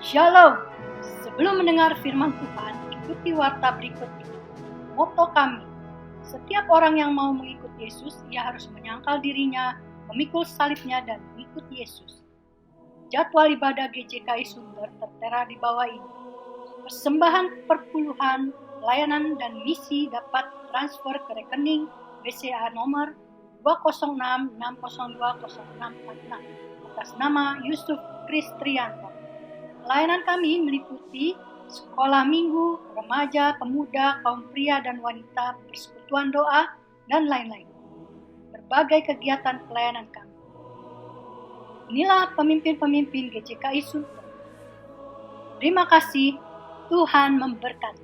Shalom. Sebelum mendengar firman Tuhan, ikuti warta berikut ini. Moto kami, setiap orang yang mau mengikut Yesus, ia harus menyangkal dirinya, memikul salibnya, dan mengikut Yesus. Jadwal ibadah GJKI Sunter tertera di bawah ini. Persembahan perpuluhan, pelayanan, dan misi dapat transfer ke rekening BCA nomor 20660200646 atas nama Yusuf Kristrianto. Pelayanan kami meliputi sekolah minggu, remaja, pemuda, kaum pria dan wanita, persekutuan doa, dan lain-lain. Berbagai kegiatan pelayanan kami. Inilah pemimpin-pemimpin GJKI Sunter. Terima kasih, Tuhan memberkati.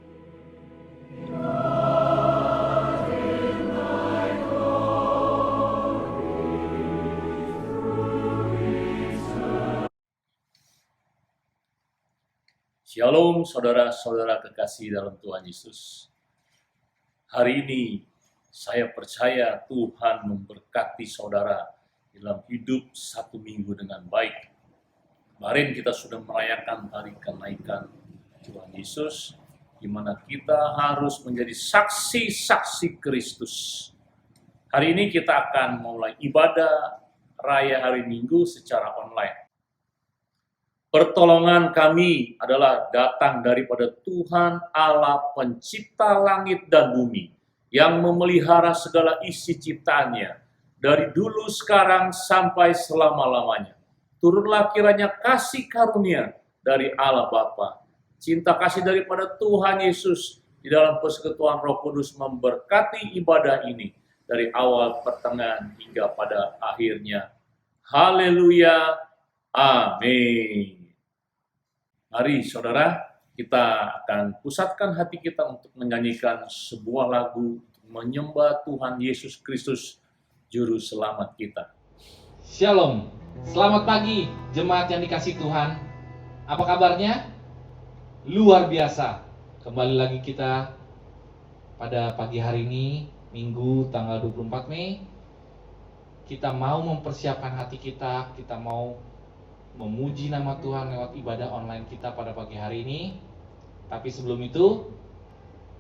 Shalom saudara-saudara kekasih dalam Tuhan Yesus. Hari ini saya percaya Tuhan memberkati saudara dalam hidup satu minggu dengan baik. Kemarin kita sudah merayakan hari kenaikan Tuhan Yesus, di mana kita harus menjadi saksi-saksi Kristus. Hari ini kita akan mulai ibadah raya hari Minggu secara online. Pertolongan kami adalah datang daripada Tuhan Allah pencipta langit dan bumi, yang memelihara segala isi ciptaannya, dari dulu sekarang sampai selama-lamanya. Turunlah kiranya kasih karunia dari Allah Bapa, cinta kasih daripada Tuhan Yesus di dalam persekutuan Roh Kudus memberkati ibadah ini dari awal, pertengahan, hingga pada akhirnya. Haleluya, amin. Mari saudara, kita akan pusatkan hati kita untuk menyanyikan sebuah lagu untuk menyembah Tuhan Yesus Kristus, Juru Selamat kita. Shalom, selamat pagi jemaat yang dikasih Tuhan. Apa kabarnya? Luar biasa. Kembali lagi kita pada pagi hari ini, Minggu tanggal 24 Mei. Kita mau mempersiapkan hati kita, kita mau memuji nama Tuhan lewat ibadah online kita pada pagi hari ini. Tapi sebelum itu,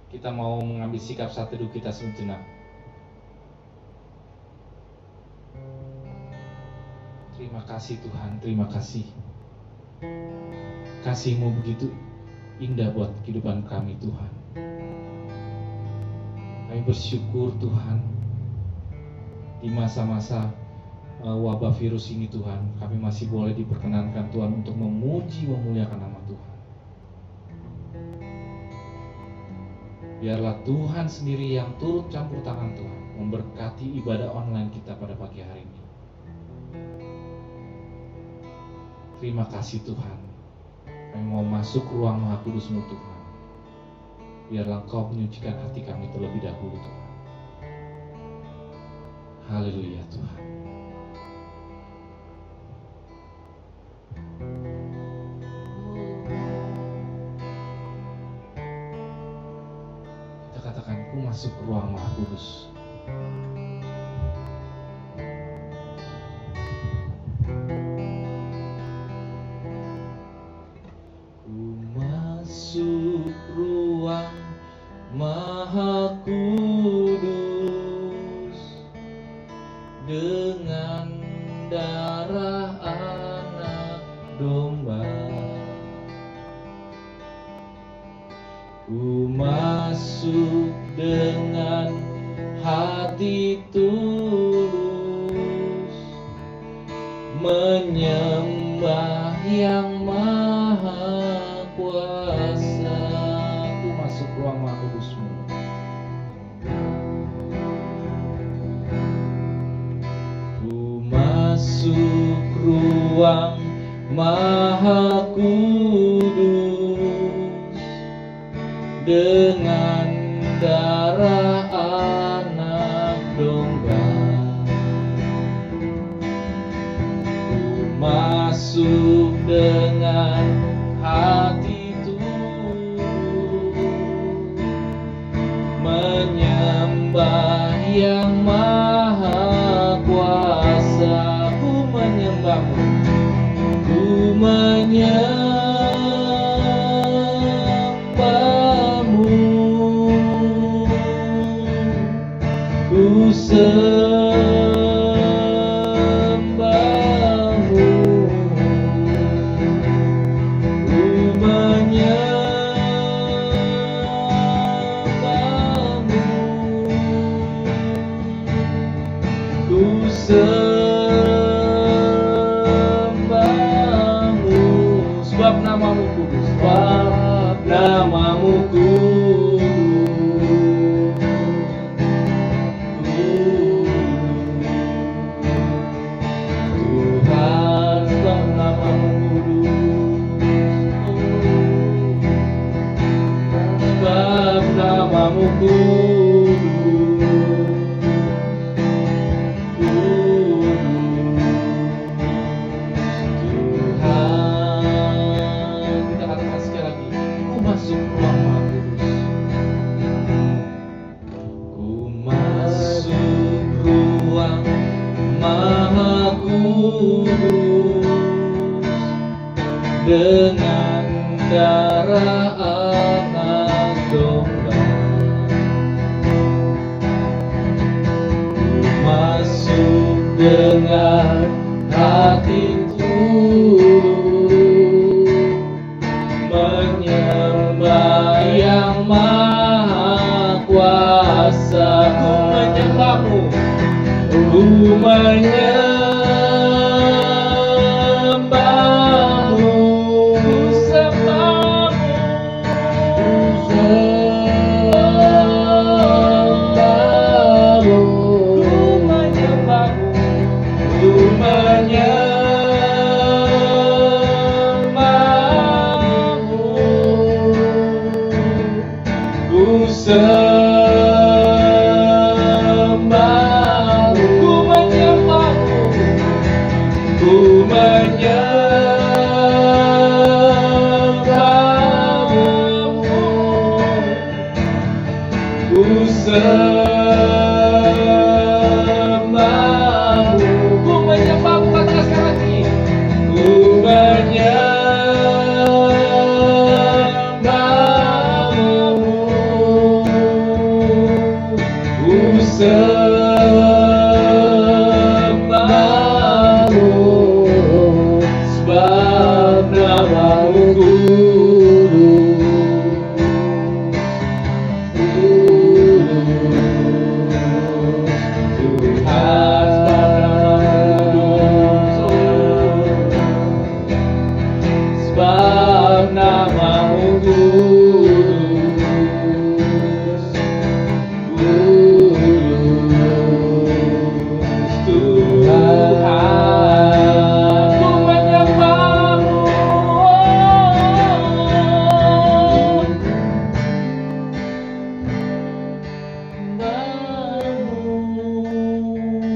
kita mau mengambil sikap saat teduh kita sejenak. Terima kasih Tuhan, terima kasih. Kasih-Mu begitu indah buat kehidupan kami Tuhan. Kami bersyukur Tuhan, di masa-masa wabah virus ini Tuhan, kami masih boleh diperkenankan Tuhan untuk memuji, memuliakan nama Tuhan. Biarlah Tuhan sendiri yang turut campur tangan Tuhan, memberkati ibadah online kita pada pagi hari ini. Terima kasih Tuhan. Kami mau masuk ruang Maha Kudus-Mu Tuhan. Biarlah Engkau menyucikan hati kami terlebih dahulu Tuhan. Haleluya Tuhan. Kita katakan, ku masuk ruang Maha Kudus. Ruang Maha Kudus dengan darah anak domba. Ku masuk dengan hati tulus, menyembah yang maha kuasa. Ku masuk ruang Maha Kudus-Mu. Ku masuk ruang Maha Kudus dengan darah anak domba. Ku masuk dengan hati tulus, menyembah yang maha kuasa. Ku menyembah-Mu, ku menyembah sembahmu, ku menyembahmu, ku sembahmu, sebab namamu kudus, sebab namamu kudus. Tuhan, sebab namamu kudus, sebab namamu kudus. Tuhan, kita katakan sekali lagi, ku masuk ruang Maha Kudus. Ku masuk ruang Maha Kudus dengan darah anak domba. Ku masuk dengan hati tulus, menyembah yang maha kuasa. Ku menyembahmu, ku menyembahmu, ku sembahmu, ku sembahmu, ku menyembahmu, ku menyembahmu, ku sembahmu, ku menyembahmu, ku menyembahmu, ku sembahmu, ku menyembahmu, katakan sekali lagi, ku menyembahmu, ku sembahmu, sebab namamu kudus. Tuhan, sebab namamu kudus, kudus. Tuhan, ku menyembahmu,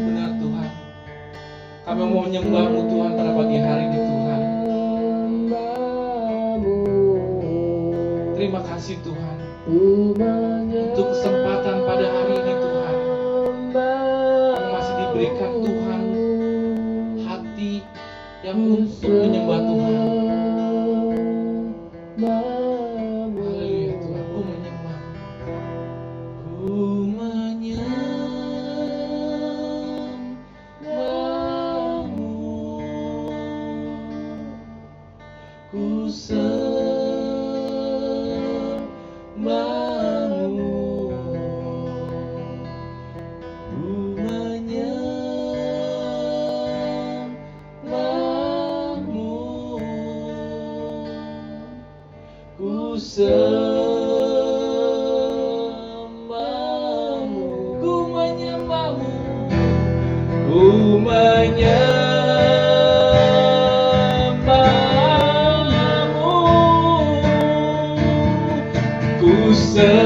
benar Tuhan, kami mau menyembahmu Tuhan pada pagi hari ini Tuhan. Terima kasih Tuhan untuk kesempatan pada hari ini Tuhan. Kami masih diberikan Tuhan hati yang untuk menyembah Tuhan. Haleluya Tuhan, ku menyembah, ku menyembahmu, ku sembahmu, ku menyembahmu, ku sembahmu, ku menyembahmu, ku menyembahmu, ku sembahmu,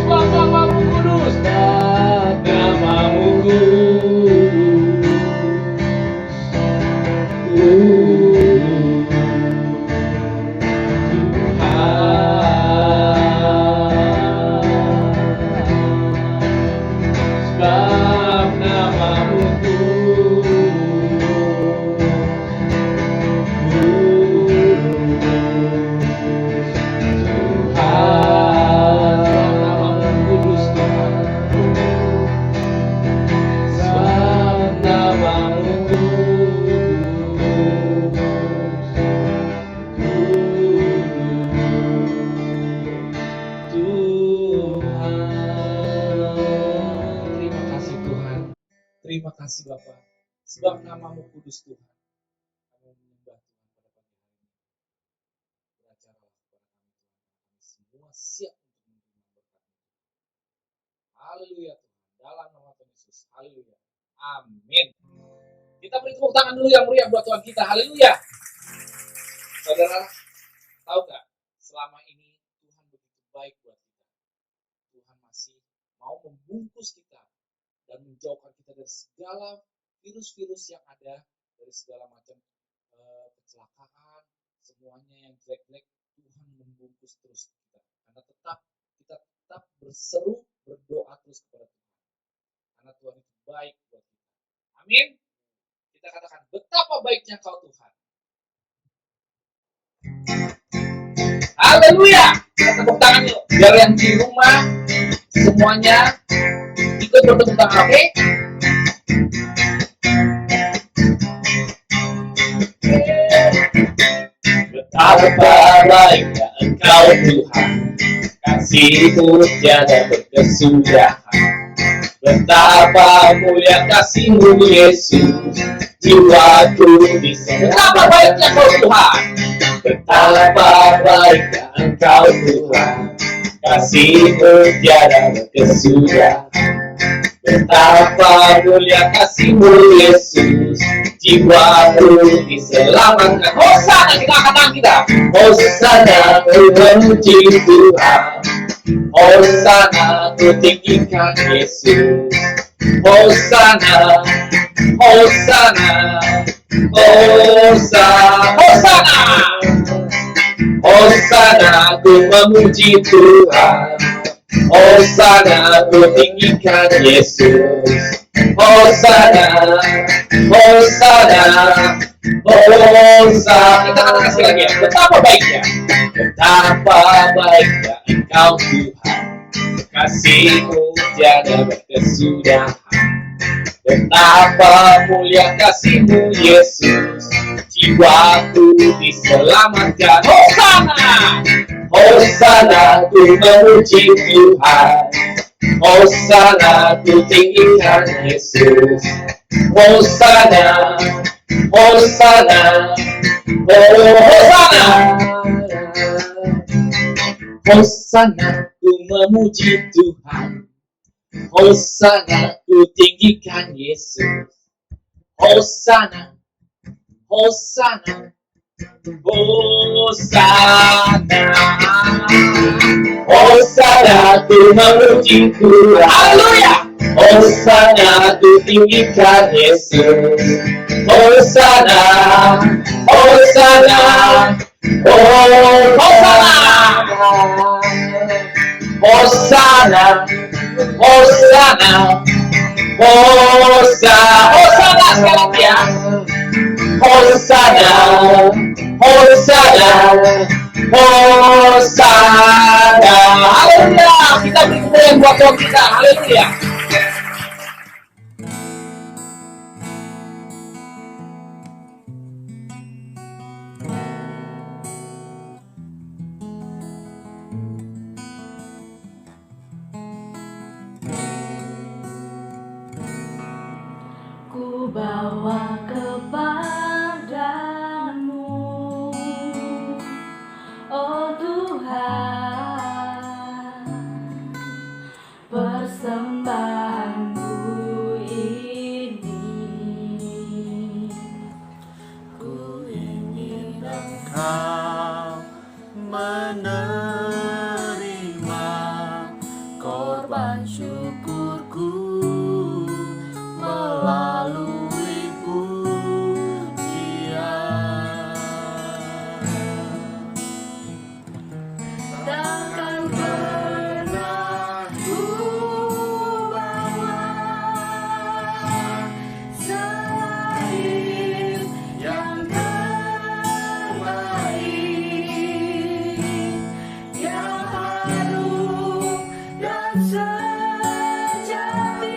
sebab namamu kudus, sebab namamu kudus, Tuhan. Terima kasih Bapa, sebab nama-Mu kudus Tuhan. Kami menyembah Tuhan pada pagi hari ini. Beracaralah kepada kami Tuhan. Kami semua siap untuk menerima berkat-Mu. Haleluya Tuhan. Dalam nama Tuhan Yesus. Haleluya. Amin. Kita beri tepuk tangan dulu yang meriah buat Tuhan kita. Haleluya. Saudara, tahu nggak? Selama ini Tuhan begitu baik buat kita. Tuhan masih mau membungkus kita dan menjauhkan kita dari segala virus-virus yang ada, dari segala macam kecelakaan, semuanya yang jelek-jelek. Tuhan membungkus terus kita. Karena kita tetap berseru, berdoa terus kepada Tuhan. Karena Tuhan itu baik buat kita. Amin. Kita katakan, betapa baiknya Kau Tuhan. Haleluya. Kita tepuk tangan yuk. Biar yang di rumah semuanya ikut bertepuk tangan, oke? Betapa baiknya Engkau Tuhan, kasih-Mu tiada berkesudahan. Betapa mulia kasih-Mu Yesus, jiwaku disini. Betapa baiknya Kau Tuhan. Betapa baiknya Engkau Tuhan, kasih-Mu tiada berkesudahan. Betapa mulia kasih-Mu Yesus, jiwaku diselamatkan. Hosana, kita angkat kita. Hosana, ku memuji Tuhan. Hosana, ku tinggikan Yesus. Hosana, Hosana, Hosana, Hosana. Hosana, ku memuji Tuhan. Hosana, ku tinggikan Yesus. Hosana, Hosana, Hosana. Kita katakan sekali lagi ya. Betapa baiknya, betapa baiknya Engkau Tuhan, kasih-Mu tiada berkesudahan. Betapa mulia kasih-Mu Yesus, jiwaku diselamatkan. Hosana, Hosana, ku memuji Tuhan. Hosana, ku tinggikan Yesus. Hosana, Hosana, Hosana. Hosana, ku memuji Tuhan. Hosana, ku tinggikan Yesus. Hosana, Hosana, Hosana, Hosana, ku memuji Tuhan. Haleluya. Hosana, ku tinggikan Yesus. Hosana, Hosana, Hosana, Hosana, Hosana, Hosana sekali lagi ya. Hosana, Hosana, Hosana. Haleluya. Kita beri kemuliaan buat Tuhan kita. Haleluya. Ku bawa kepadamu, oh Tuhan, persembahanku ini. Ku ingin Engkau menerima korban syukurku melalui pujian. Takkan pernah ku bawa selain yang terbaik, yang harum dan sejati.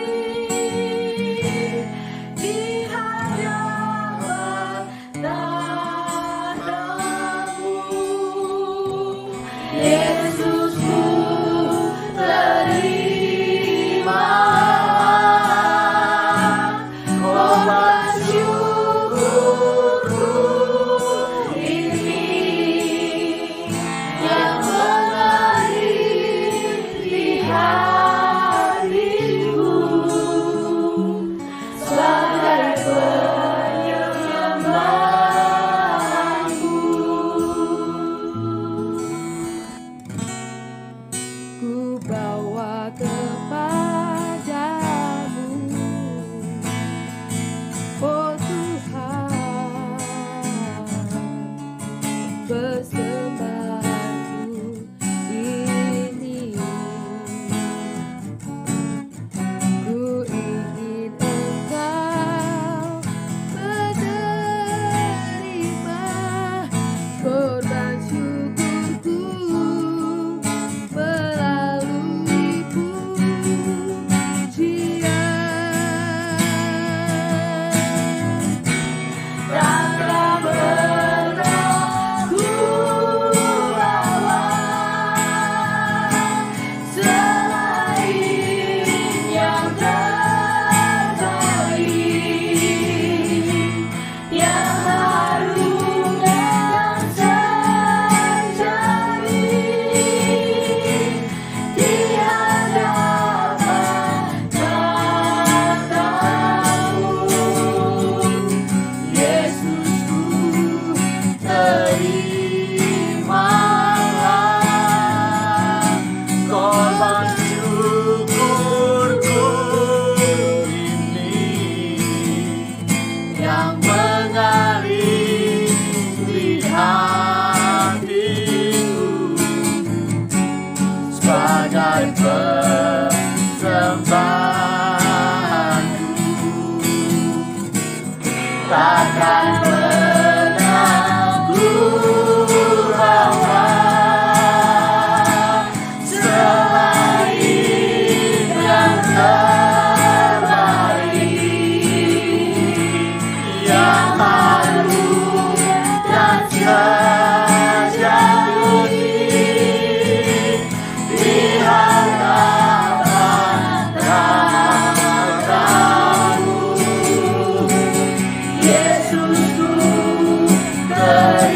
takkan pernah ku bawa selain yang terbaik, yang harum dan sejati di hadapan tatamu. Yesusku, terimalah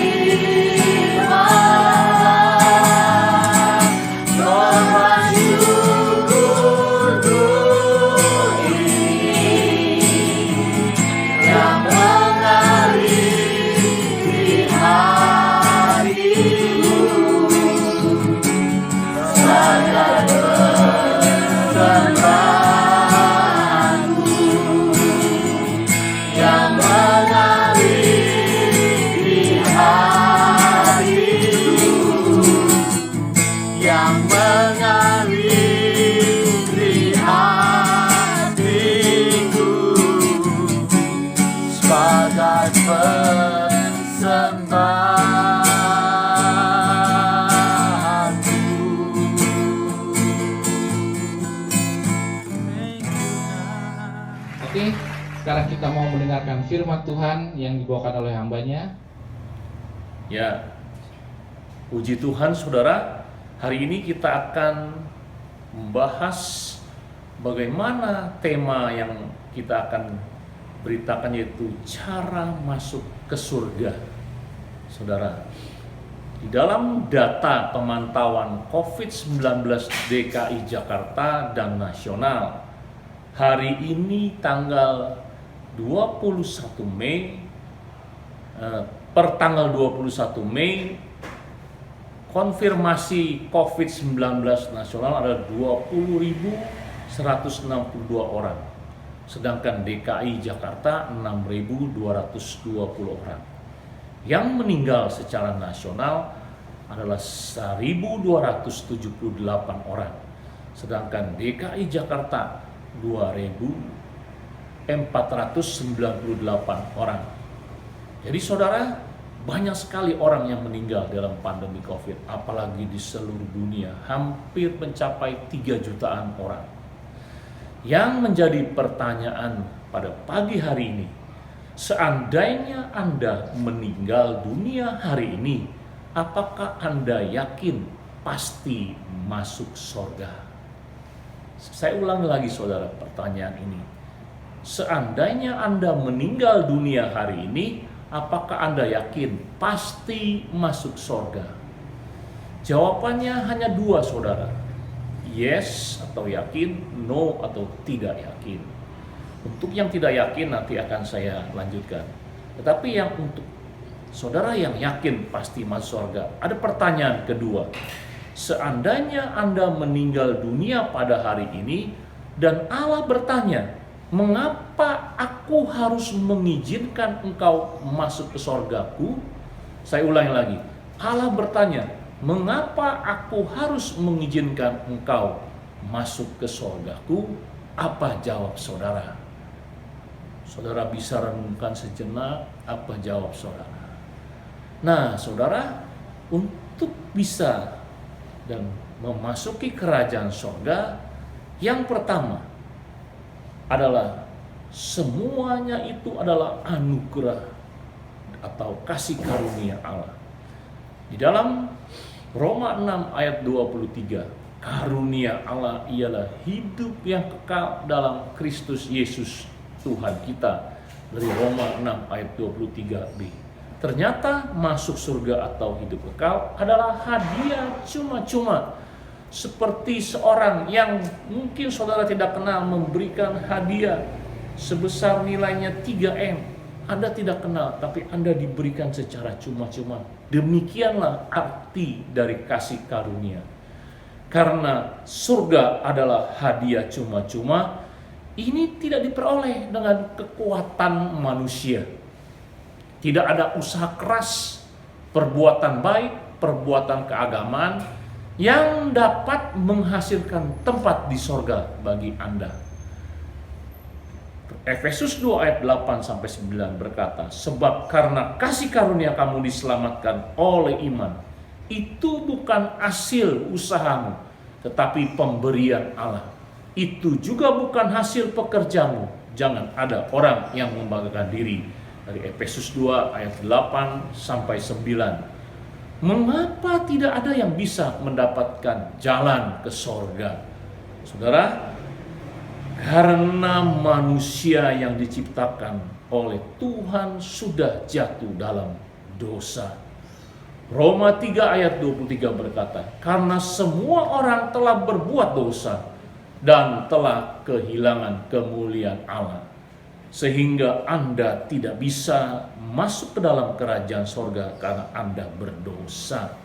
korban syukurku ini yang mengalir hatimu. Saja persembahanku yang mengalir hatimu, yang mengalir hatiku sebagai persembahanku. Oke, sekarang kita mau mendengarkan firman Tuhan yang dibawakan oleh hambanya. Ya, puji Tuhan saudara, hari ini kita akan membahas bagaimana tema yang kita akan beritakan, yaitu cara masuk ke surga. Saudara, di dalam data pemantauan COVID-19 DKI Jakarta dan nasional, hari ini tanggal 21 Mei, per tanggal 21 Mei, konfirmasi COVID-19 nasional ada 20.162 orang. Sedangkan DKI Jakarta 6.220 orang. Yang meninggal secara nasional adalah 1.278 orang. Sedangkan DKI Jakarta 2.498 orang. Jadi saudara, banyak sekali orang yang meninggal dalam pandemi COVID, apalagi di seluruh dunia, hampir mencapai 3 jutaan orang. Yang menjadi pertanyaan pada pagi hari ini, seandainya Anda meninggal dunia hari ini, apakah Anda yakin pasti masuk surga? Saya ulangi lagi saudara pertanyaan ini. Seandainya Anda meninggal dunia hari ini, apakah Anda yakin pasti masuk surga? Jawabannya hanya 2 saudara. Yes atau yakin, no atau tidak yakin. Untuk yang tidak yakin nanti akan saya lanjutkan. Tetapi yang untuk saudara yang yakin pasti masuk surga, ada pertanyaan kedua. Seandainya Anda meninggal dunia pada hari ini dan Allah bertanya, mengapa aku harus mengizinkan engkau masuk ke surgaku? Saya ulangi lagi. Allah bertanya, mengapa aku harus mengizinkan engkau masuk ke surgaku? Apa jawab saudara? Saudara bisa renungkan sejenak, apa jawab saudara? Nah, saudara, untuk bisa dan memasuki kerajaan surga, yang pertama adalah semuanya itu adalah anugerah atau kasih karunia Allah. Di dalam Roma 6 ayat 23, karunia Allah ialah hidup yang kekal dalam Kristus Yesus Tuhan kita. Dari Roma 6 ayat 23b. Ternyata masuk surga atau hidup kekal adalah hadiah cuma-cuma. Seperti seorang yang mungkin saudara tidak kenal memberikan hadiah sebesar nilainya 3M. Anda tidak kenal, tapi Anda diberikan secara cuma-cuma. Demikianlah arti dari kasih karunia. Karena surga adalah hadiah cuma-cuma, ini tidak diperoleh dengan kekuatan manusia. Tidak ada usaha keras, perbuatan baik, perbuatan keagamaan yang dapat menghasilkan tempat di surga bagi Anda. Efesus 2 ayat 8 sampai 9 berkata, sebab karena kasih karunia kamu diselamatkan oleh iman, itu bukan hasil usahamu, tetapi pemberian Allah. Itu juga bukan hasil pekerjaanmu. Jangan ada orang yang membanggakan diri. Dari Efesus 2 ayat 8 sampai 9. Mengapa tidak ada yang bisa mendapatkan jalan ke sorga? Saudara, karena manusia yang diciptakan oleh Tuhan sudah jatuh dalam dosa. Roma 3 ayat 23 berkata, karena semua orang telah berbuat dosa dan telah kehilangan kemuliaan Allah, sehingga Anda tidak bisa masuk ke dalam kerajaan sorga karena Anda berdosa.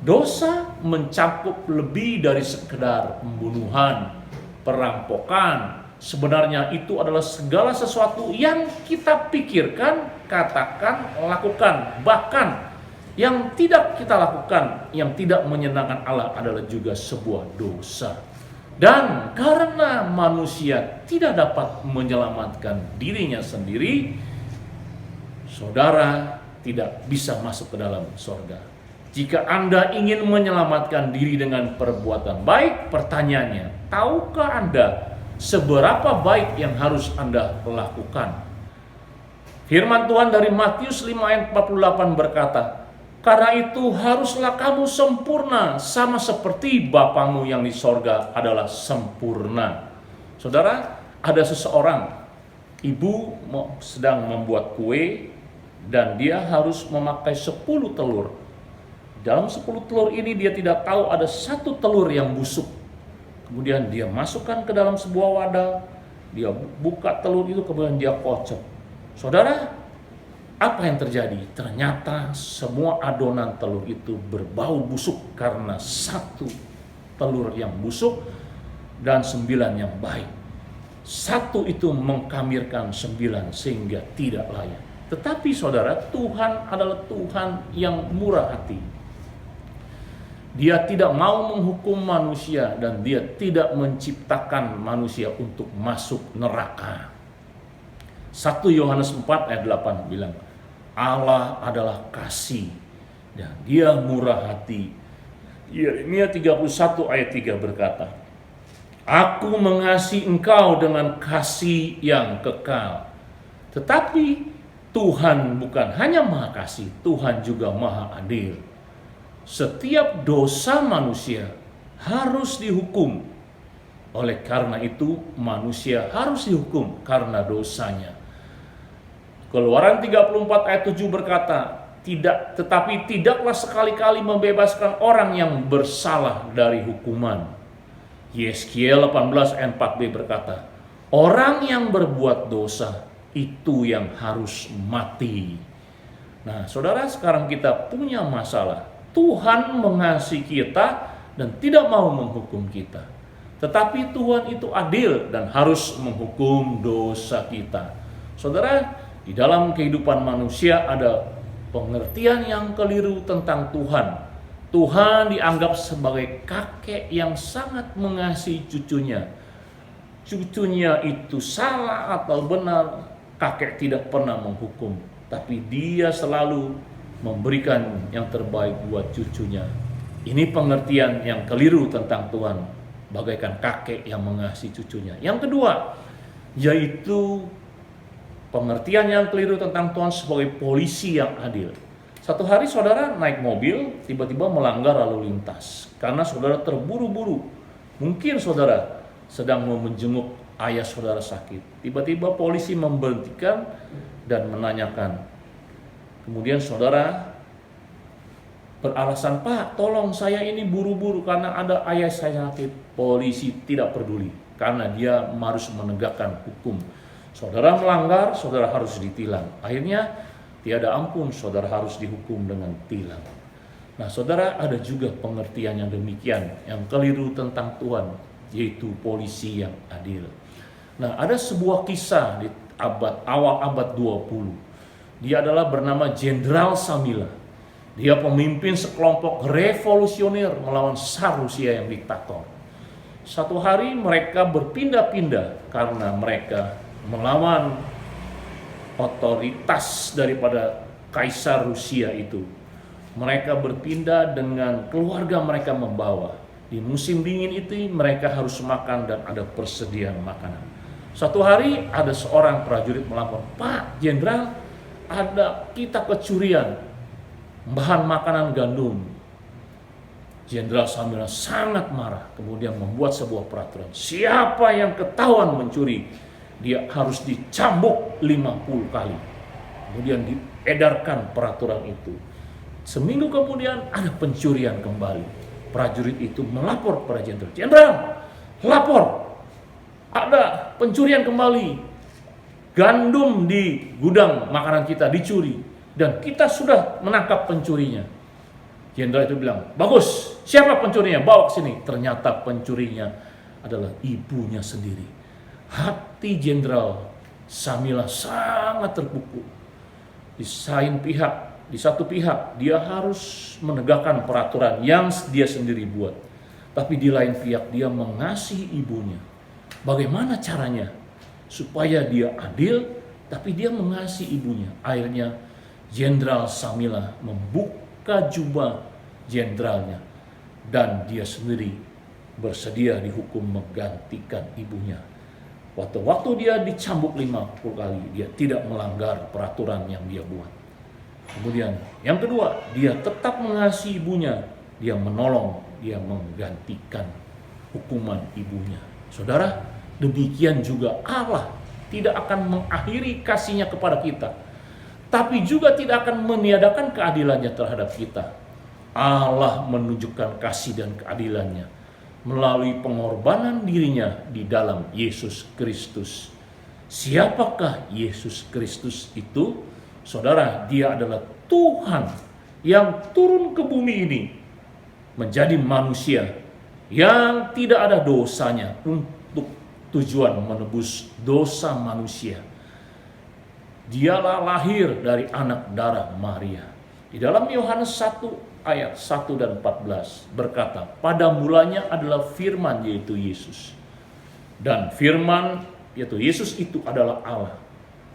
Dosa mencakup lebih dari sekedar pembunuhan, perampokan. Sebenarnya itu adalah segala sesuatu yang kita pikirkan, katakan, lakukan. Bahkan yang tidak kita lakukan, yang tidak menyenangkan Allah adalah juga sebuah dosa. Dan karena manusia tidak dapat menyelamatkan dirinya sendiri, saudara tidak bisa masuk ke dalam sorga. Jika Anda ingin menyelamatkan diri dengan perbuatan baik, pertanyaannya, tahukah Anda seberapa baik yang harus Anda lakukan? Firman Tuhan dari Matius 5 ayat 48 berkata, karena itu haruslah kamu sempurna, sama seperti Bapamu yang di sorga adalah sempurna. Saudara, ada seseorang, ibu sedang membuat kue, dan dia harus memakai 10 telur. Dalam 10 telur ini dia tidak tahu ada 1 telur yang busuk. Kemudian dia masukkan ke dalam sebuah wadah, dia buka telur itu, kemudian dia kocok. Saudara, apa yang terjadi? Ternyata semua adonan telur itu berbau busuk karena 1 telur yang busuk dan 9 yang baik. 1 itu mengkamirkan 9 sehingga tidak layak. Tetapi saudara, Tuhan adalah Tuhan yang murah hati. Dia tidak mau menghukum manusia dan dia tidak menciptakan manusia untuk masuk neraka. 1 Yohanes 4 ayat 8 bilang, Allah adalah kasih dan dia murah hati. Yeremia 31 ayat 3 berkata, aku mengasihi engkau dengan kasih yang kekal. Tetapi Tuhan bukan hanya maha kasih, Tuhan juga maha adil. Setiap dosa manusia harus dihukum. Oleh karena itu manusia harus dihukum karena dosanya. Keluaran 34 ayat 7 berkata, tetapi tidaklah sekali-kali membebaskan orang yang bersalah dari hukuman. Yeskiel 18 ayat 4b berkata, orang yang berbuat dosa itu yang harus mati. Nah, saudara, sekarang kita punya masalah. Tuhan mengasihi kita dan tidak mau menghukum kita. Tetapi Tuhan itu adil dan harus menghukum dosa kita. Saudara, di dalam kehidupan manusia ada pengertian yang keliru tentang Tuhan. Tuhan dianggap sebagai kakek yang sangat mengasihi cucunya. Cucunya itu salah atau benar, kakek tidak pernah menghukum. Tapi dia selalu memberikan yang terbaik buat cucunya. Ini pengertian yang keliru tentang Tuhan, bagaikan kakek yang mengasihi cucunya. Yang kedua, yaitu pengertian yang keliru tentang Tuhan sebagai polisi yang adil. Satu hari saudara naik mobil, tiba-tiba melanggar lalu lintas karena saudara terburu-buru. Mungkin saudara sedang mau menjenguk ayah saudara sakit. Tiba-tiba polisi memberhentikan dan menanyakan. Kemudian saudara beralasan, Pak, tolong saya ini buru-buru karena ada ayah saya sakit. Polisi tidak peduli karena dia harus menegakkan hukum. Saudara melanggar, saudara harus ditilang. Akhirnya tiada ampun, saudara harus dihukum dengan tilang. Nah, saudara, ada juga pengertian yang demikian, yang keliru tentang Tuhan, yaitu polisi yang adil. Nah, ada sebuah kisah di awal abad 20. Dia adalah bernama Jenderal Samila. Dia pemimpin sekelompok revolusioner melawan Tsar Rusia yang diktator. Satu hari mereka berpindah-pindah karena mereka melawan otoritas daripada kaisar Rusia itu. Mereka berpindah dengan keluarga mereka membawa. Di musim dingin itu mereka harus makan dan ada persediaan makanan. Suatu hari ada seorang prajurit melapor, "Pak Jenderal, ada kita kecurian bahan makanan gandum." Jenderal Samila sangat marah, kemudian membuat sebuah peraturan. Siapa yang ketahuan mencuri, dia harus dicambuk 50 kali. Kemudian diedarkan peraturan itu. Seminggu kemudian ada pencurian kembali. Prajurit itu melapor kepada jenderal. "Jenderal, lapor, ada pencurian kembali. Gandum di gudang makanan kita dicuri dan kita sudah menangkap pencurinya." Jenderal itu bilang, "Bagus, siapa pencurinya? Bawa ke sini." Ternyata pencurinya adalah ibunya sendiri. Hati Jenderal Samila sangat terpukul. Di satu pihak dia harus menegakkan peraturan yang dia sendiri buat, tapi di lain pihak dia mengasihi ibunya. Bagaimana caranya supaya dia adil tapi dia mengasihi ibunya? Akhirnya Jenderal Samila membuka jubah jenderalnya dan dia sendiri bersedia dihukum menggantikan ibunya. Waktu dia dicambuk 50 kali, dia tidak melanggar peraturan yang dia buat. Kemudian yang kedua, dia tetap mengasihi ibunya, dia menolong, dia menggantikan hukuman ibunya. Saudara, demikian juga Allah tidak akan mengakhiri kasihnya kepada kita, tapi juga tidak akan meniadakan keadilannya terhadap kita. Allah menunjukkan kasih dan keadilannya melalui pengorbanan dirinya di dalam Yesus Kristus. Siapakah Yesus Kristus itu? Saudara, dia adalah Tuhan yang turun ke bumi ini menjadi manusia yang tidak ada dosanya untuk tujuan menebus dosa manusia. Dialah lahir dari anak darah Maria. Di dalam Yohanes 1 ayat 1 dan 14 berkata, "Pada mulanya adalah firman, yaitu Yesus. Dan firman yaitu Yesus itu adalah Allah.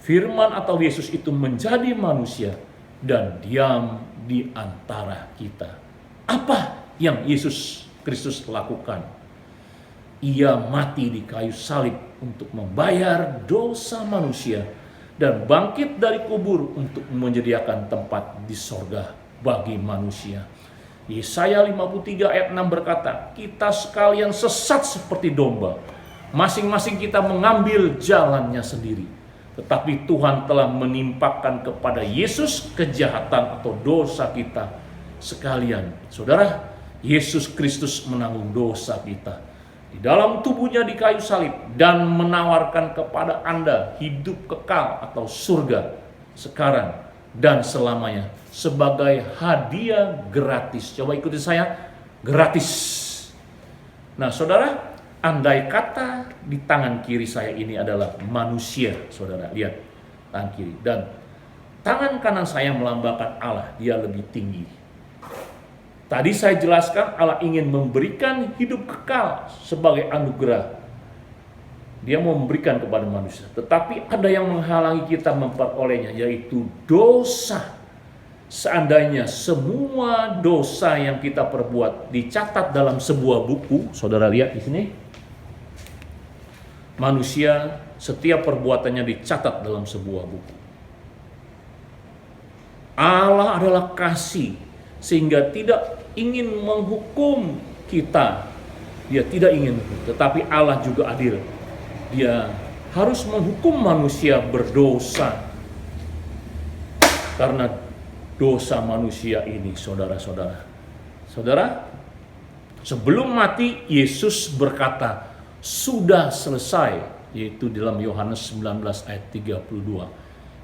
Firman atau Yesus itu menjadi manusia dan diam di antara kita." Apa yang Yesus Kristus lakukan? Ia mati di kayu salib untuk membayar dosa manusia dan bangkit dari kubur untuk menyediakan tempat di sorga bagi manusia. Yesaya 53 ayat 6 berkata, "Kita sekalian sesat seperti domba. Masing-masing kita mengambil jalannya sendiri. Tetapi Tuhan telah menimpakan kepada Yesus kejahatan atau dosa kita sekalian." Saudara, Yesus Kristus menanggung dosa kita di dalam tubuhnya di kayu salib dan menawarkan kepada Anda hidup kekal atau surga sekarang dan selamanya sebagai hadiah gratis. Coba ikuti saya, gratis. Nah, saudara, andai kata di tangan kiri saya ini adalah manusia, saudara, lihat tangan kiri, dan tangan kanan saya melambangkan Allah, dia lebih tinggi. Tadi saya jelaskan Allah ingin memberikan hidup kekal sebagai anugerah. Dia mau memberikan kepada manusia, tetapi ada yang menghalangi kita memperolehnya, yaitu dosa. Seandainya semua dosa yang kita perbuat dicatat dalam sebuah buku, saudara lihat di sini, manusia setiap perbuatannya dicatat dalam sebuah buku. Allah adalah kasih, sehingga tidak ingin menghukum kita. Dia tidak ingin, tetapi Allah juga adil. Dia harus menghukum manusia berdosa karena dosa manusia ini, saudara-saudara. Saudara, sebelum mati Yesus berkata, "Sudah selesai," yaitu dalam Yohanes 19 ayat 32.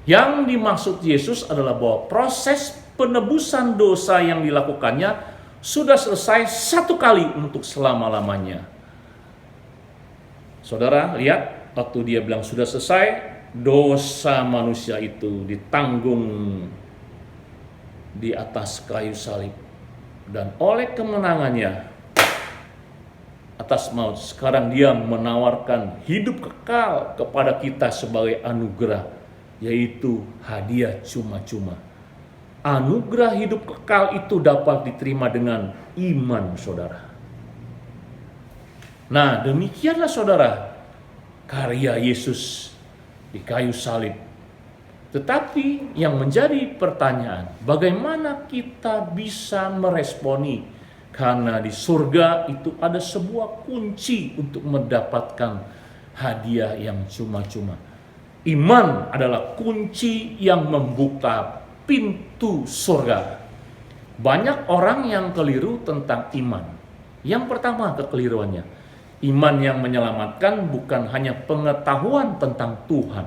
Yang dimaksud Yesus adalah bahwa proses penebusan dosa yang dilakukannya sudah selesai satu kali untuk selama-lamanya. Saudara, lihat, waktu dia bilang sudah selesai, dosa manusia itu ditanggung di atas kayu salib. Dan oleh kemenangannya atas maut, sekarang dia menawarkan hidup kekal kepada kita sebagai anugerah, yaitu hadiah cuma-cuma. Anugerah hidup kekal itu dapat diterima dengan iman, saudara. Nah, demikianlah saudara karya Yesus di kayu salib. Tetapi yang menjadi pertanyaan, bagaimana kita bisa meresponi? Karena di surga itu ada sebuah kunci untuk mendapatkan hadiah yang cuma-cuma. Iman adalah kunci yang membuka pintu surga. Banyak orang yang keliru tentang iman. Yang pertama kekeliruannya, iman yang menyelamatkan bukan hanya pengetahuan tentang Tuhan.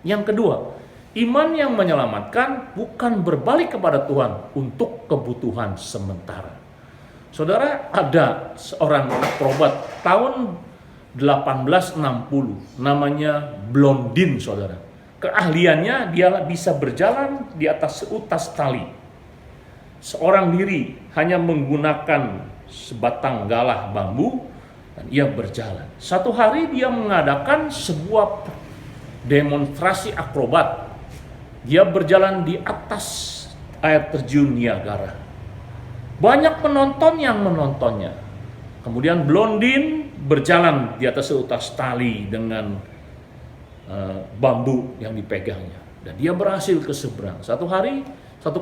Yang kedua, iman yang menyelamatkan bukan berbalik kepada Tuhan untuk kebutuhan sementara. Saudara, ada seorang akrobat tahun 1860, namanya Blondin, saudara. Keahliannya dia bisa berjalan di atas seutas tali. Seorang diri hanya menggunakan sebatang galah bambu dan ia berjalan. Satu hari dia mengadakan sebuah demonstrasi akrobat. Dia berjalan di atas air terjun Niagara. Banyak penonton yang menontonnya. Kemudian Blondin berjalan di atas seutas tali dengan bambu yang dipegangnya, dan dia berhasil ke seberang. Satu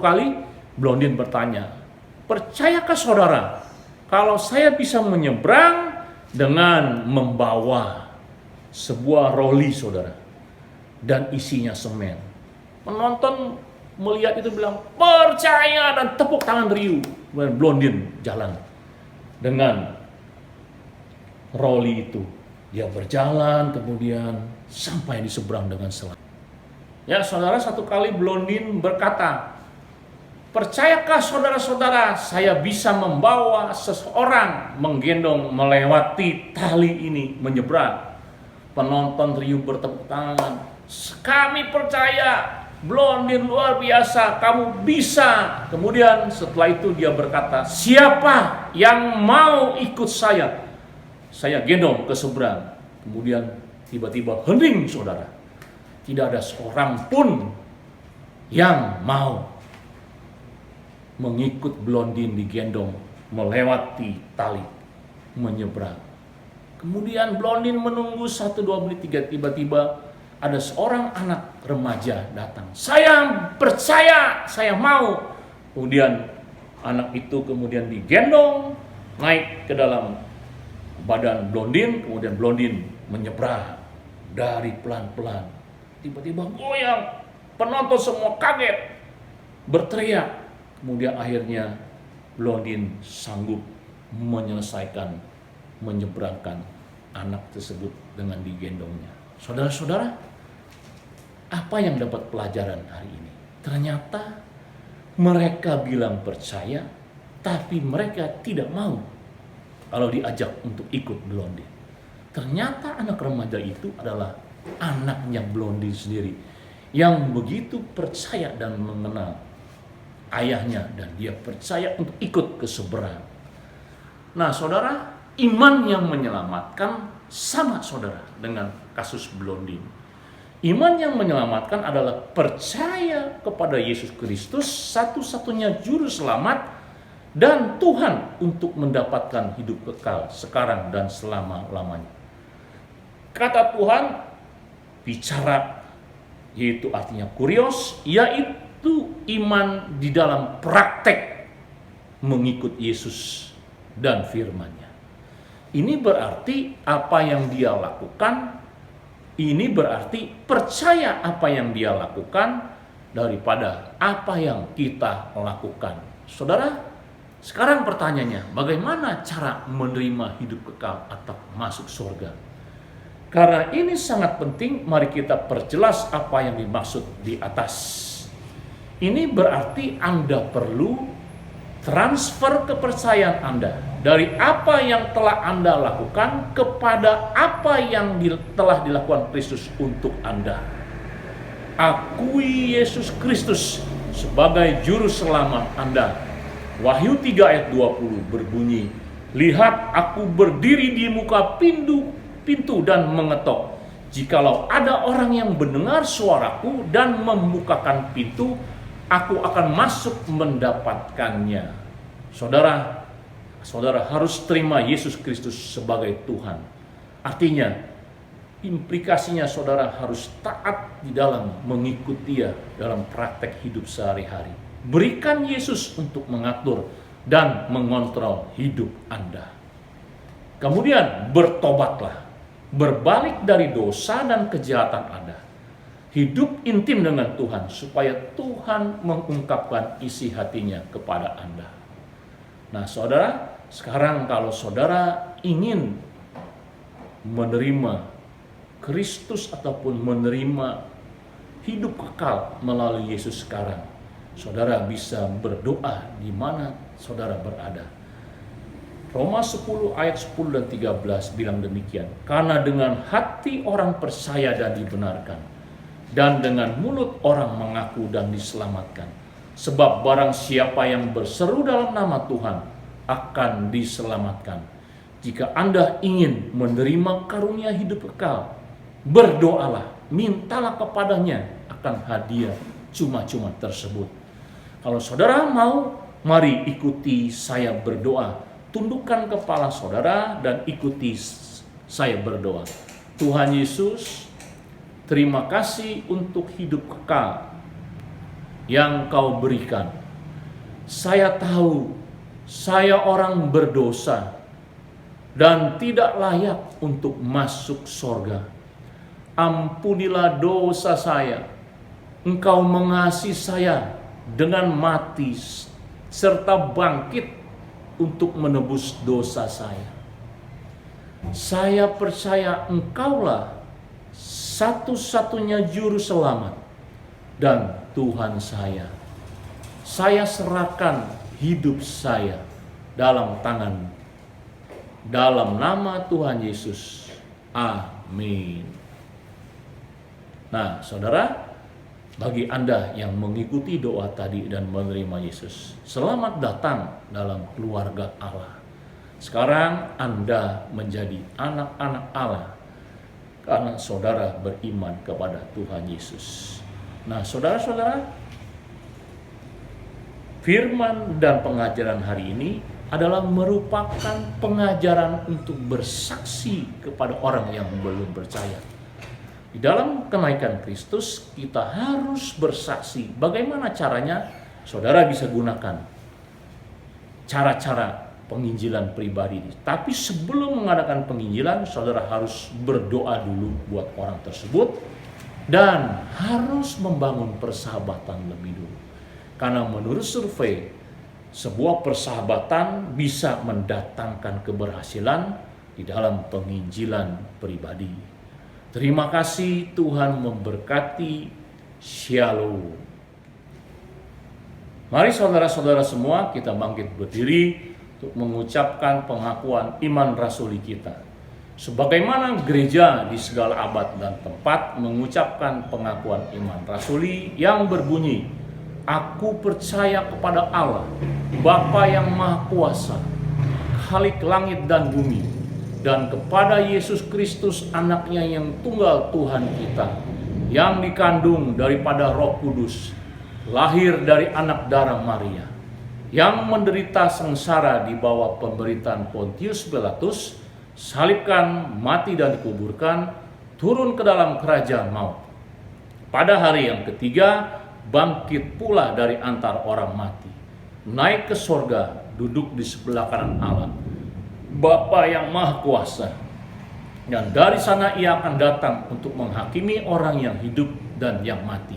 kali Blondin bertanya, "Percayakah saudara kalau saya bisa menyeberang dengan membawa sebuah roli, saudara, dan isinya semen?" Penonton melihat itu bilang, "Percaya," dan tepuk tangan riuh. Kemudian Blondin jalan dengan roli itu. Dia berjalan kemudian sampai di seberang dengan selamat. Ya saudara, satu kali Blondin berkata, "Percayakah saudara-saudara saya bisa membawa seseorang menggendong melewati tali ini menyeberang?" Penonton riuh bertepuk tangan. "Kami percaya, Blondin luar biasa, kamu bisa." Kemudian setelah itu dia berkata, "Siapa yang mau ikut saya? Saya gendong ke seberang." Kemudian tiba-tiba hening, saudara. Tidak ada seorang pun yang mau mengikut Blondin digendong melewati tali menyeberang. Kemudian Blondin menunggu 1-2 menit, tiba-tiba ada seorang anak remaja datang. "Saya percaya, saya mau." Kemudian anak itu kemudian digendong naik ke dalam badan Blondin, kemudian Blondin menyeberang dari pelan-pelan. Tiba-tiba goyang, penonton semua kaget, berteriak. Kemudian akhirnya Blondin sanggup menyelesaikan, menyeberangkan anak tersebut dengan digendongnya. Saudara-saudara, apa yang dapat pelajaran hari ini? Ternyata mereka bilang percaya, tapi mereka tidak mau kalau diajak untuk ikut Blondin. Ternyata anak remaja itu adalah anaknya Blondin sendiri, yang begitu percaya dan mengenal ayahnya, dan dia percaya untuk ikut ke seberang. Nah saudara, iman yang menyelamatkan sama saudara dengan kasus Blondin. Iman yang menyelamatkan adalah percaya kepada Yesus Kristus, satu-satunya juru selamat dan Tuhan untuk mendapatkan hidup kekal sekarang dan selama-lamanya. Kata Tuhan bicara, yaitu artinya kurios, yaitu iman di dalam praktek mengikut Yesus dan firman-Nya. Ini berarti apa yang dia lakukan, ini berarti percaya apa yang dia lakukan daripada apa yang kita lakukan. Saudara, sekarang pertanyaannya, bagaimana cara menerima hidup kekal atau masuk surga? Karena ini sangat penting, mari kita perjelas apa yang dimaksud di atas. Ini berarti Anda perlu transfer kepercayaan Anda dari apa yang telah Anda lakukan kepada apa yang telah dilakukan Kristus untuk Anda. Akui Yesus Kristus sebagai juru selamat Anda. Wahyu 3 ayat 20 berbunyi, Lihat, aku berdiri di muka pintu dan mengetok. Jikalau ada orang yang mendengar suaraku dan membukakan pintu, aku akan masuk mendapatkannya. Saudara harus terima Yesus Kristus sebagai Tuhan. Artinya, implikasinya saudara harus taat di dalam mengikuti Dia dalam praktek hidup sehari-hari. Berikan Yesus untuk mengatur dan mengontrol hidup Anda. Kemudian bertobatlah, berbalik dari dosa dan kejahatan Anda. Hidup intim dengan Tuhan supaya Tuhan mengungkapkan isi hatinya kepada Anda. Nah saudara, sekarang kalau saudara ingin menerima Kristus ataupun menerima hidup kekal melalui Yesus sekarang, saudara bisa berdoa di mana saudara berada. Roma 10 ayat 10 dan 13 bilang demikian. Karena dengan hati orang percaya dan dibenarkan, dan dengan mulut orang mengaku dan diselamatkan. Sebab barang siapa yang berseru dalam nama Tuhan akan diselamatkan. Jika Anda ingin menerima karunia hidup kekal, berdoalah, mintalah kepadanya akan hadiah cuma-cuma tersebut. Kalau saudara mau, mari ikuti saya berdoa. Tundukkan kepala saudara dan ikuti saya berdoa. Tuhan Yesus, terima kasih untuk hidup kekal yang Kau berikan. Saya tahu saya orang berdosa dan tidak layak untuk masuk sorga. Ampunilah dosa saya. Engkau mengasihi saya dengan mati serta bangkit untuk menebus dosa saya. Saya percaya Engkaulah satu-satunya juru selamat dan Tuhan saya. Saya serahkan hidup saya dalam tangan, dalam nama Tuhan Yesus. Amin. Nah, saudara, bagi Anda yang mengikuti doa tadi dan menerima Yesus, selamat datang dalam keluarga Allah. Sekarang Anda menjadi anak-anak Allah karena saudara beriman kepada Tuhan Yesus. Nah, saudara-saudara, firman dan pengajaran hari ini adalah merupakan pengajaran untuk bersaksi kepada orang yang belum percaya. Di dalam kenaikan Kristus, kita harus bersaksi. Bagaimana caranya? Saudara bisa gunakan cara-cara penginjilan pribadi. Tapi sebelum mengadakan penginjilan, saudara harus berdoa dulu buat orang tersebut dan harus membangun persahabatan lebih dulu. Karena menurut survei, sebuah persahabatan bisa mendatangkan keberhasilan di dalam penginjilan pribadi. Terima kasih, Tuhan memberkati. Shalom. Mari saudara-saudara semua kita bangkit berdiri untuk mengucapkan pengakuan iman rasuli kita. Sebagaimana gereja di segala abad dan tempat mengucapkan pengakuan iman rasuli yang berbunyi, Aku percaya kepada Allah, Bapa yang Maha Kuasa, Khalik langit dan bumi, dan kepada Yesus Kristus anaknya yang tunggal Tuhan kita, yang dikandung daripada Roh Kudus, lahir dari anak darah Maria, yang menderita sengsara di bawah pemerintahan Pontius Pilatus, salibkan, mati dan dikuburkan, turun ke dalam kerajaan maut. Pada hari yang ketiga, bangkit pula dari antara orang mati, naik ke sorga, duduk di sebelah kanan Allah, Bapa yang Maha Kuasa, dan dari sana Ia akan datang untuk menghakimi orang yang hidup dan yang mati.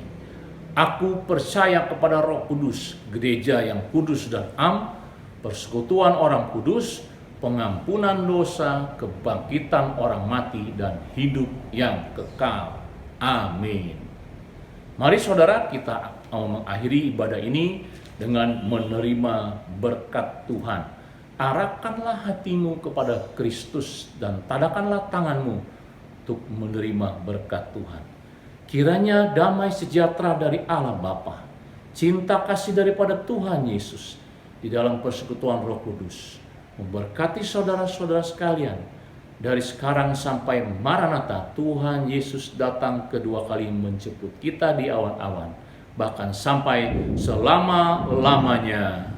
Aku percaya kepada Roh Kudus, gereja yang kudus dan am, persekutuan orang kudus, pengampunan dosa, kebangkitan orang mati, dan hidup yang kekal. Amin. Mari saudara, kita mau mengakhiri ibadah ini dengan menerima berkat Tuhan. Arahkanlah hatimu kepada Kristus dan tadakanlah tanganmu untuk menerima berkat Tuhan. Kiranya damai sejahtera dari Allah Bapa, cinta kasih daripada Tuhan Yesus di dalam persekutuan Roh Kudus memberkati saudara-saudara sekalian. Dari sekarang sampai Maranatha, Tuhan Yesus datang kedua kali menjemput kita di awan-awan, bahkan sampai selama-lamanya.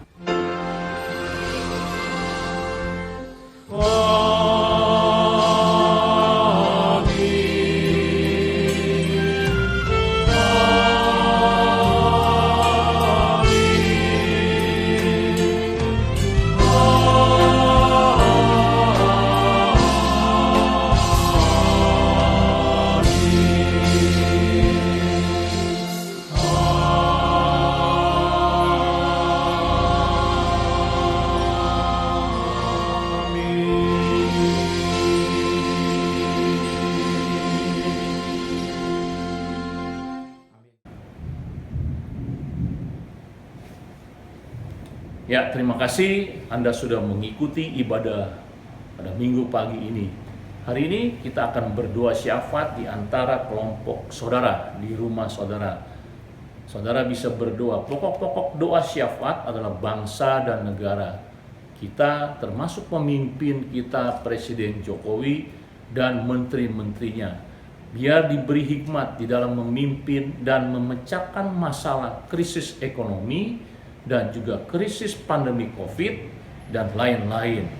Ya, terima kasih Anda sudah mengikuti ibadah pada minggu pagi ini. Hari ini kita akan berdoa syafaat di antara kelompok saudara di rumah saudara. Saudara bisa berdoa. Pokok-pokok doa syafaat adalah bangsa dan negara kita, termasuk pemimpin kita Presiden Jokowi dan menteri-menterinya. Biar diberi hikmat di dalam memimpin dan memecahkan masalah krisis ekonomi dan juga krisis pandemi COVID dan lain-lain.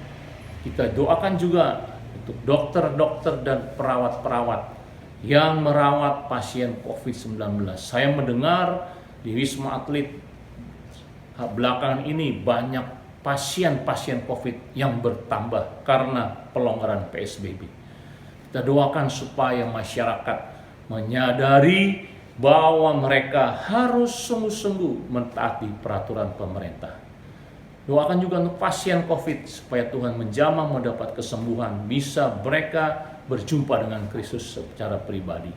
Kita doakan juga untuk dokter-dokter dan perawat-perawat yang merawat pasien COVID-19. Saya mendengar di Wisma Atlet belakangan ini banyak pasien-pasien COVID yang bertambah karena pelonggaran PSBB. Kita doakan supaya masyarakat menyadari bahwa mereka harus sungguh-sungguh mentaati peraturan pemerintah. Doakan juga untuk pasien COVID supaya Tuhan menjamah mendapat kesembuhan, bisa mereka berjumpa dengan Kristus secara pribadi.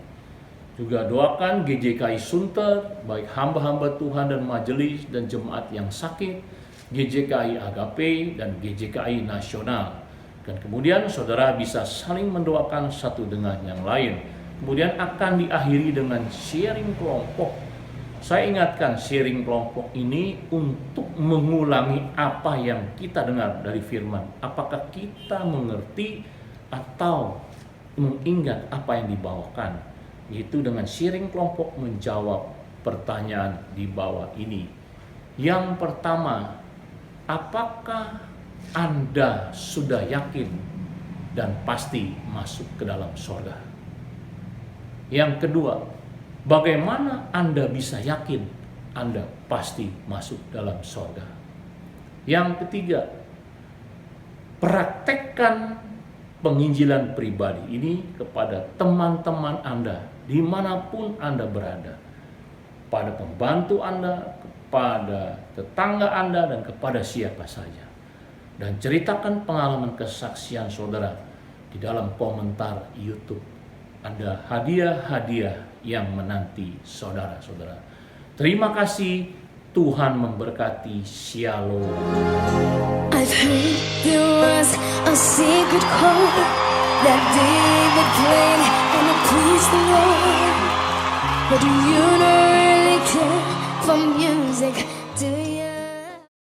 Juga doakan GJKI Sunter, baik hamba-hamba Tuhan dan majelis dan jemaat yang sakit, GJKI Agape dan GJKI Nasional. Dan kemudian saudara bisa saling mendoakan satu dengan yang lain. Kemudian akan diakhiri dengan sharing kelompok. Saya ingatkan sharing kelompok ini untuk mengulangi apa yang kita dengar dari firman. Apakah kita mengerti atau mengingat apa yang dibawakan? Yaitu dengan sharing kelompok menjawab pertanyaan di bawah ini. Yang pertama, apakah Anda sudah yakin dan pasti masuk ke dalam surga? Yang kedua, bagaimana Anda bisa yakin Anda pasti masuk dalam surga? Yang ketiga, praktekkan penginjilan pribadi ini kepada teman-teman Anda dimanapun Anda berada, pada pembantu Anda, kepada tetangga Anda, dan kepada siapa saja. Dan ceritakan pengalaman kesaksian saudara di dalam komentar YouTube. Ada hadiah-hadiah yang menanti saudara-saudara. Terima kasih, Tuhan memberkati. Shalom. I've heard there was a secret chord that David played and it pleased the Lord. But do you not really care for music? Do you?